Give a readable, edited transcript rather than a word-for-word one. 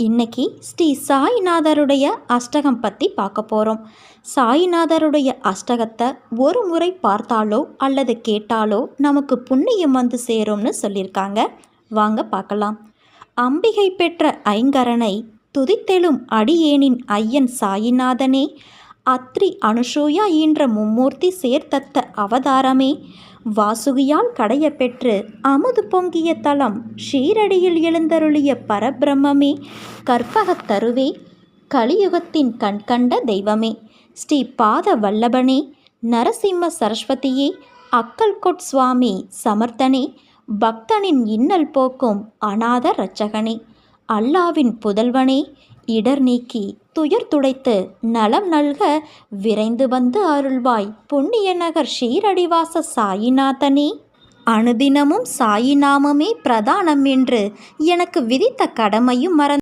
இன்னைக்கு ஸ்ரீ சாய்நாதருடைய அஷ்டகம் பற்றி பார்க்க போகிறோம். சாய்நாதருடைய அஷ்டகத்தை ஒரு முறை பார்த்தாலோ அல்லது கேட்டாலோ நமக்கு புண்ணியம் வந்து சேரும்னு சொல்லியிருக்காங்க. வாங்க பார்க்கலாம். அம்பிகை பெற்ற ஐங்கரனை துதித்தெழும் அடியேனின் ஐயன் சாயிநாதனே, அத்ரி அனுசூயா ஈன்ற மும்மூர்த்தி சேர்த்தத்த அவதாரமே, வாசுகியால் கடைய பெற்று அமுது பொங்கிய தலம் ஷீரடியில் எழுந்தருளிய பரபிரம்மே, கற்பகத் தருவே, கலியுகத்தின் கண்கண்ட தெய்வமே, ஸ்ரீ பாத வல்லபனே, நரசிம்ம சரஸ்வதியே, அக்கல்கொட் சுவாமி சமர்த்தனே, பக்தனின் இன்னல் போக்கும் அநாத இரட்சகனே, அல்லாவின் புதல்வனே, இடர் நீக்கி துயர் துடைத்து நலம் நல்க விரைந்து வந்து அருள்வாய் புண்ணிய நகர் ஷீரடிவாச சாயிநாதனே, அனுதினமும் சாயிநாமமே பிரதானம் என்று எனக்கு விதித்த கடமையும் மறந்து